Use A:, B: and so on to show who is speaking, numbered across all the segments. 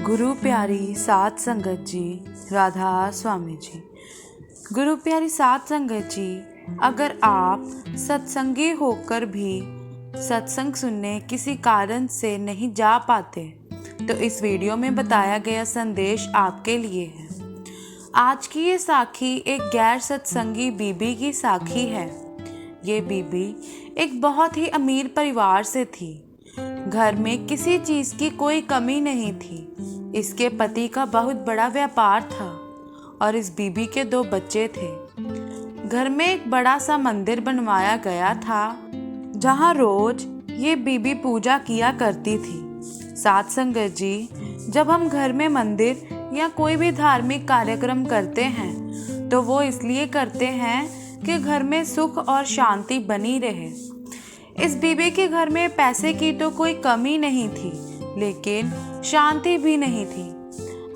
A: गुरु प्यारी सात संगत जी, राधा स्वामी जी। गुरु प्यारी सात संगत जी, अगर आप सत्संगी होकर भी सत्संग सुनने किसी कारण से नहीं जा पाते तो इस वीडियो में बताया गया संदेश आपके लिए है। आज की ये साखी एक गैर सत्संगी बीबी की साखी है। ये बीबी एक बहुत ही अमीर परिवार से थी। घर में किसी चीज़ की कोई कमी नहीं थी। इसके पति का बहुत बड़ा व्यापार था और इस बीबी के 2 बच्चे थे। घर में एक बड़ा सा मंदिर बनवाया गया था जहाँ रोज ये बीबी पूजा किया करती थी। सात संगत जी, जब हम घर में मंदिर या कोई भी धार्मिक कार्यक्रम करते हैं तो वो इसलिए करते हैं कि घर में सुख और शांति बनी रहे। इस बीबी के घर में पैसे की तो कोई कमी नहीं थी, लेकिन शांति भी नहीं थी।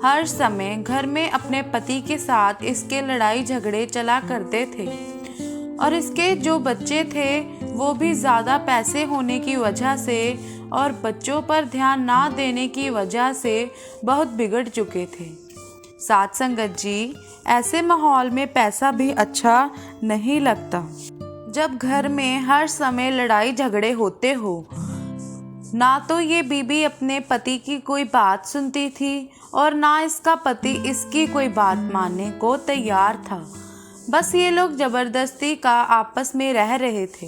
A: हर समय घर में अपने पति के साथ इसके लड़ाई झगड़े चला करते थे और इसके जो बच्चे थे वो भी ज़्यादा पैसे होने की वजह से और बच्चों पर ध्यान ना देने की वजह से बहुत बिगड़ चुके थे। सात संगत जी, ऐसे माहौल में पैसा भी अच्छा नहीं लगता। जब घर में हर समय लड़ाई झगड़े होते हो, ना तो ये बीबी अपने पति की कोई बात सुनती थी और ना इसका पति इसकी कोई बात मानने को तैयार था। बस ये लोग जबरदस्ती का आपस में रह रहे थे।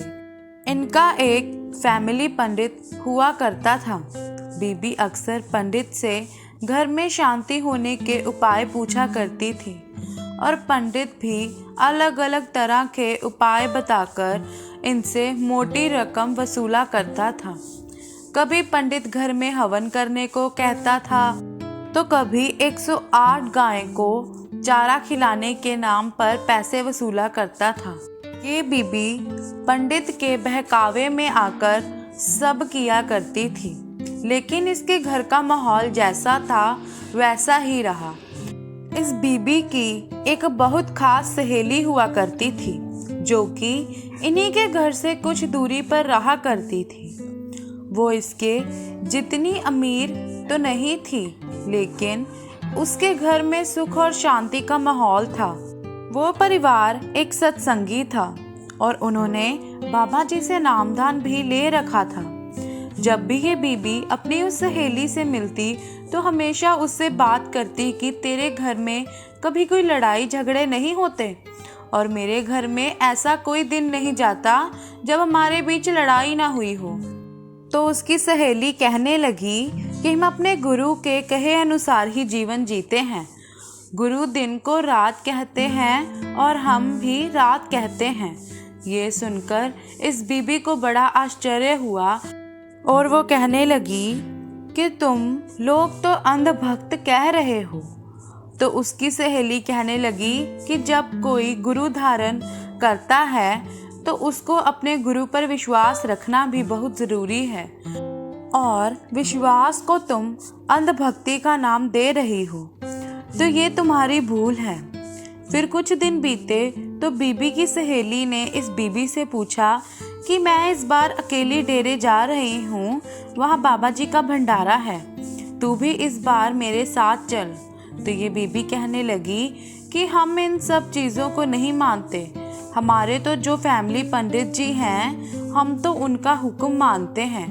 A: इनका एक फैमिली पंडित हुआ करता था। बीबी अक्सर पंडित से घर में शांति होने के उपाय पूछा करती थी और पंडित भी अलग अलग तरह के उपाय बताकर इनसे मोटी रकम वसूला करता था। कभी पंडित घर में हवन करने को कहता था तो कभी 108 गाय को चारा खिलाने के नाम पर पैसे वसूला करता था। ये बीबी पंडित के बहकावे में आकर सब किया करती थी, लेकिन इसके घर का माहौल जैसा था वैसा ही रहा। इस बीबी की एक बहुत खास सहेली हुआ करती थी जो कि इन्हीं के घर से कुछ दूरी पर रहा करती थी। वो इसके जितनी अमीर तो नहीं थी, लेकिन उसके घर में सुख और शांति का माहौल था। वो परिवार एक सत्संगी था और उन्होंने बाबा जी से नामदान भी ले रखा था। जब भी ये बीबी अपनी उस सहेली से मिलती तो हमेशा उससे बात करती कि तेरे घर में कभी कोई लड़ाई झगड़े नहीं होते और मेरे घर में ऐसा कोई दिन नहीं जाता जब हमारे बीच लड़ाई ना हुई हो। तो उसकी सहेली कहने लगी कि हम अपने गुरु के कहे अनुसार ही जीवन जीते हैं। गुरु दिन को रात कहते हैं और हम भी रात कहते हैं। ये सुनकर इस बीबी को बड़ा आश्चर्य हुआ और वो कहने लगी कि तुम लोग तो अंधभक्त कह रहे हो। तो उसकी सहेली कहने लगी कि जब कोई गुरु धारण करता है तो उसको अपने गुरु पर विश्वास रखना भी बहुत ज़रूरी है और विश्वास को तुम अंधभक्ति का नाम दे रही हो, तो ये तुम्हारी भूल है। फिर कुछ दिन बीते तो बीबी की सहेली ने इस बीबी से पूछा कि मैं इस बार अकेली डेरे जा रही हूँ, वहाँ बाबा जी का भंडारा है, तू भी इस बार मेरे साथ चल। तो ये बीबी कहने लगी कि हम इन सब चीज़ों को नहीं मानते। हमारे तो जो फैमिली पंडित जी हैं हम तो उनका हुक्म मानते हैं।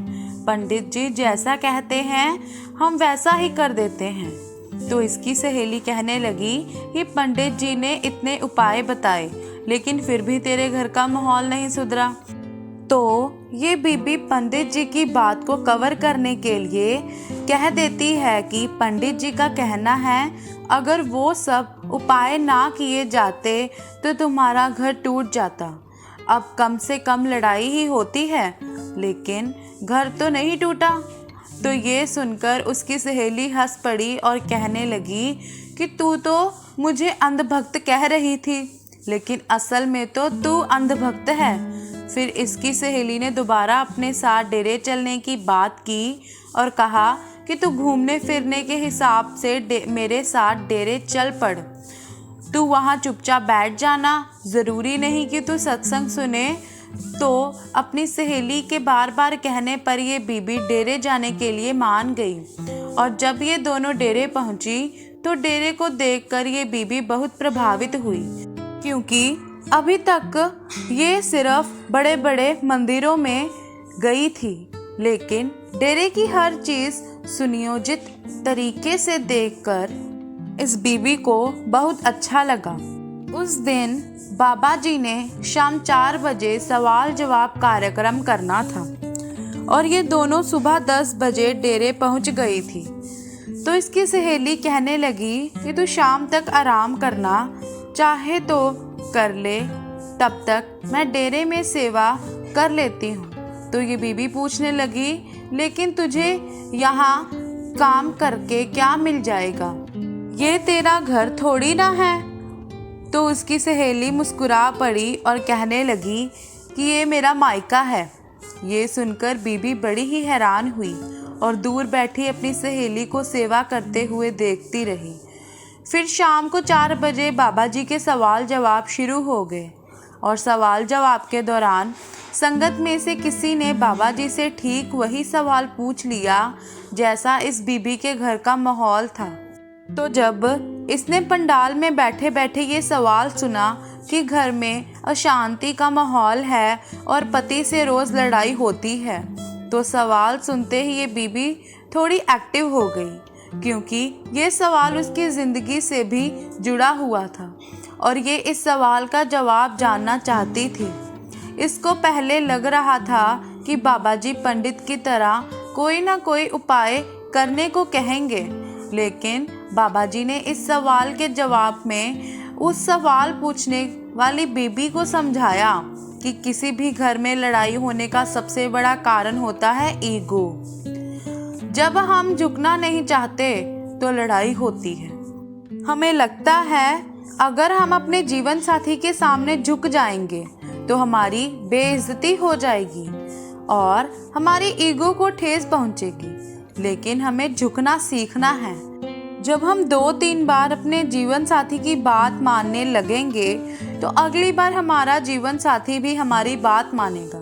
A: पंडित जी जैसा कहते हैं हम वैसा ही कर देते हैं। तो इसकी सहेली कहने लगी कि पंडित जी ने इतने उपाय बताए लेकिन फिर भी तेरे घर का माहौल नहीं सुधरा। तो ये बीबी पंडित जी की बात को कवर करने के लिए कह देती है कि पंडित जी का कहना है अगर वो सब उपाय ना किए जाते तो तुम्हारा घर टूट जाता। अब कम से कम लड़ाई ही होती है, लेकिन घर तो नहीं टूटा। तो ये सुनकर उसकी सहेली हंस पड़ी और कहने लगी कि तू तो मुझे अंधभक्त कह रही थी, लेकिन असल में तो तू अंधभक्त है। फिर इसकी सहेली ने दोबारा अपने साथ डेरे चलने की बात की और कहा कि तू घूमने फिरने के हिसाब से मेरे साथ डेरे चल पड़। तू वहाँ चुपचाप बैठ जाना, ज़रूरी नहीं कि तू सत्संग सुने, तो अपनी सहेली के बार बार कहने पर ये बीबी डेरे जाने के लिए मान गई। और जब ये दोनों डेरे पहुंची तो डेरे को देखकर ये बीबी बहुत प्रभावित हुई, क्योंकि अभी तक ये सिर्फ बड़े बड़े मंदिरों में गई थी, लेकिन डेरे की हर चीज़ सुनियोजित तरीके से देखकर इस बीबी को बहुत अच्छा लगा। उस दिन बाबा जी ने शाम 4 बजे सवाल जवाब कार्यक्रम करना था और ये दोनों सुबह 10 बजे डेरे पहुंच गई थी। तो इसकी सहेली कहने लगी कि तू शाम तक आराम करना, चाहे तो कर ले, तब तक मैं डेरे में सेवा कर लेती हूँ। तो ये बीबी पूछने लगी, लेकिन तुझे यहाँ काम करके क्या मिल जाएगा? ये तेरा घर थोड़ी ना है। तो उसकी सहेली मुस्कुरा पड़ी और कहने लगी कि ये मेरा मायका है। ये सुनकर बीबी बड़ी ही हैरान हुई और दूर बैठी अपनी सहेली को सेवा करते हुए देखती रही। फिर शाम को 4 बजे बाबा जी के सवाल जवाब शुरू हो गए और सवाल जवाब के दौरान संगत में से किसी ने बाबा जी से ठीक वही सवाल पूछ लिया जैसा इस बीबी के घर का माहौल था। तो जब इसने पंडाल में बैठे बैठे ये सवाल सुना कि घर में अशांति का माहौल है और पति से रोज़ लड़ाई होती है, तो सवाल सुनते ही ये बीबी थोड़ी एक्टिव हो गई, क्योंकि ये सवाल उसकी ज़िंदगी से भी जुड़ा हुआ था और ये इस सवाल का जवाब जानना चाहती थी। इसको पहले लग रहा था कि बाबा जी पंडित की तरह कोई ना कोई उपाय करने को कहेंगे, लेकिन बाबा जी ने इस सवाल के जवाब में उस सवाल पूछने वाली बीबी को समझाया कि किसी भी घर में लड़ाई होने का सबसे बड़ा कारण होता है ईगो। जब हम झुकना नहीं चाहते तो लड़ाई होती है। हमें लगता है अगर हम अपने जीवन साथी के सामने झुक जाएंगे तो हमारी बेइज्जती हो जाएगी और हमारी ईगो को ठेस पहुंचेगी, लेकिन हमें झुकना सीखना है। जब हम 2-3 बार अपने जीवन साथी की बात मानने लगेंगे तो अगली बार हमारा जीवन साथी भी हमारी बात मानेगा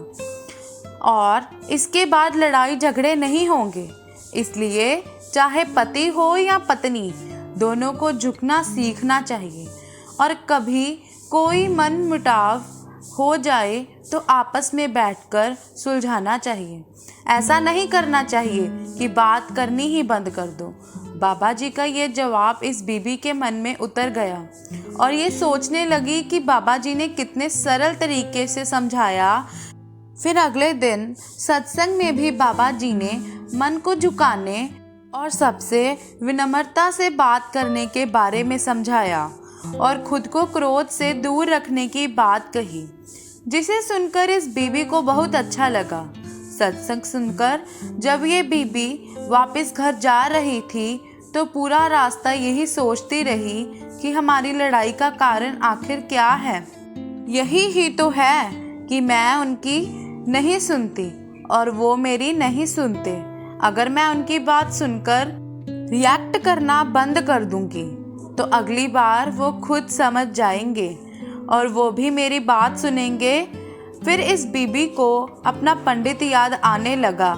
A: और इसके बाद लड़ाई झगड़े नहीं होंगे। इसलिए चाहे पति हो या पत्नी, दोनों को झुकना सीखना चाहिए और कभी कोई मनमुटाव हो जाए तो आपस में बैठकर सुलझाना चाहिए। ऐसा नहीं करना चाहिए कि बात करनी ही बंद कर दो। बाबा जी का ये जवाब इस बीबी के मन में उतर गया और ये सोचने लगी कि बाबा जी ने कितने सरल तरीके से समझाया। फिर अगले दिन सत्संग में भी बाबा जी ने मन को झुकाने और सबसे विनम्रता से बात करने के बारे में समझाया और खुद को क्रोध से दूर रखने की बात कही, जिसे सुनकर इस बीबी को बहुत अच्छा लगा। सत्संग सुनकर जब ये बीबी वापस घर जा रही थी तो पूरा रास्ता यही सोचती रही कि हमारी लड़ाई का कारण आखिर क्या है। यही ही तो है कि मैं उनकी नहीं सुनती और वो मेरी नहीं सुनते। अगर मैं उनकी बात सुनकर रिएक्ट करना बंद कर दूंगी तो अगली बार वो खुद समझ जाएंगे और वो भी मेरी बात सुनेंगे। फिर इस बीबी को अपना पंडित याद आने लगा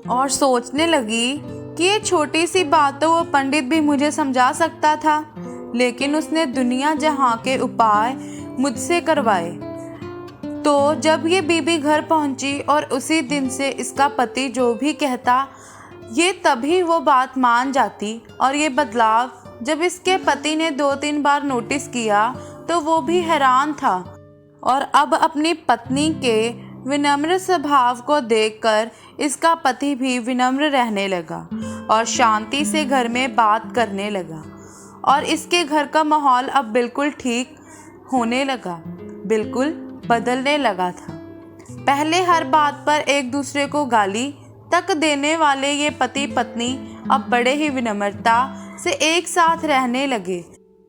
A: और सोचने लगी कि ये छोटी सी बात तो वो पंडित भी मुझे समझा सकता था, लेकिन उसने दुनिया जहां के उपाय मुझसे करवाए। तो जब ये बीबी घर पहुंची और उसी दिन से इसका पति जो भी कहता ये तभी वो बात मान जाती, और ये बदलाव जब इसके पति ने 2-3 बार नोटिस किया तो वो भी हैरान था और अब अपनी पत्नी के विनम्र स्वभाव को देखकर इसका पति भी विनम्र रहने लगा और शांति से घर में बात करने लगा और इसके घर का माहौल अब बिल्कुल ठीक होने लगा, बिल्कुल बदलने लगा था। पहले हर बात पर एक दूसरे को गाली तक देने वाले ये पति पत्नी अब बड़े ही विनम्रता से एक साथ रहने लगे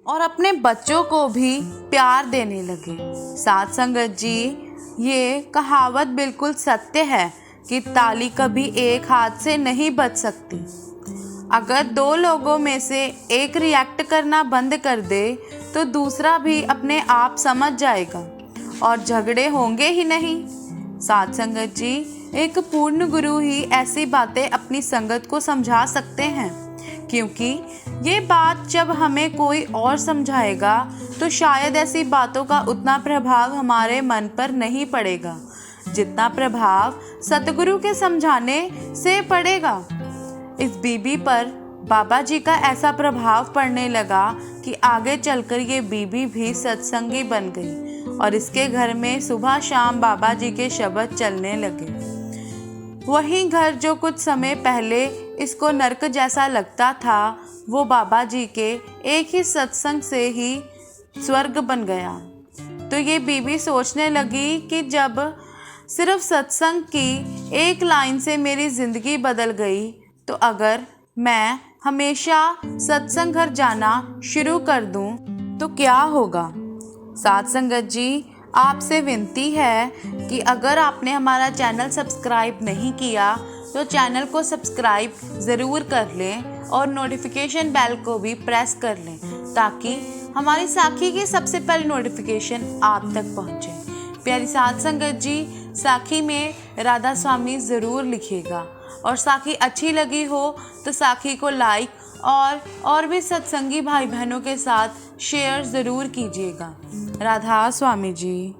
A: और अपने बच्चों को भी प्यार देने लगे। साथ संगत जी, ये कहावत बिल्कुल सत्य है कि ताली कभी एक हाथ से नहीं बज सकती। अगर 2 लोगों में से एक रिएक्ट करना बंद कर दे तो दूसरा भी अपने आप समझ जाएगा और झगड़े होंगे ही नहीं। साध संगत जी, एक पूर्ण गुरु ही ऐसी बातें अपनी संगत को समझा सकते हैं, क्योंकि ये बात जब हमें कोई और समझाएगा तो शायद ऐसी बातों का उतना प्रभाव हमारे मन पर नहीं पड़ेगा जितना प्रभाव सतगुरु के समझाने से पड़ेगा। इस बीबी पर बाबा जी का ऐसा प्रभाव पड़ने लगा कि आगे चलकर ये बीबी भी सत्संगी बन गई और इसके घर में सुबह शाम बाबा जी के शब्द चलने लगे। वही घर जो कुछ समय पहले इसको नरक जैसा लगता था, वो बाबा जी के एक ही सत्संग से ही स्वर्ग बन गया। तो ये बीबी सोचने लगी कि जब सिर्फ सत्संग की एक लाइन से मेरी ज़िंदगी बदल गई, तो अगर मैं हमेशा सत्संग घर जाना शुरू कर दूं तो क्या होगा। साध संगत जी, आपसे विनती है कि अगर आपने हमारा चैनल सब्सक्राइब नहीं किया तो चैनल को सब्सक्राइब ज़रूर कर लें और नोटिफिकेशन बेल को भी प्रेस कर लें, ताकि हमारी साखी की सबसे पहले नोटिफिकेशन आप तक पहुंचे। प्यारी साध संगत जी, साखी में राधा स्वामी ज़रूर लिखिएगा और साखी अच्छी लगी हो तो साखी को लाइक और भी सत्संगी भाई बहनों के साथ शेयर ज़रूर कीजिएगा। राधा स्वामी जी।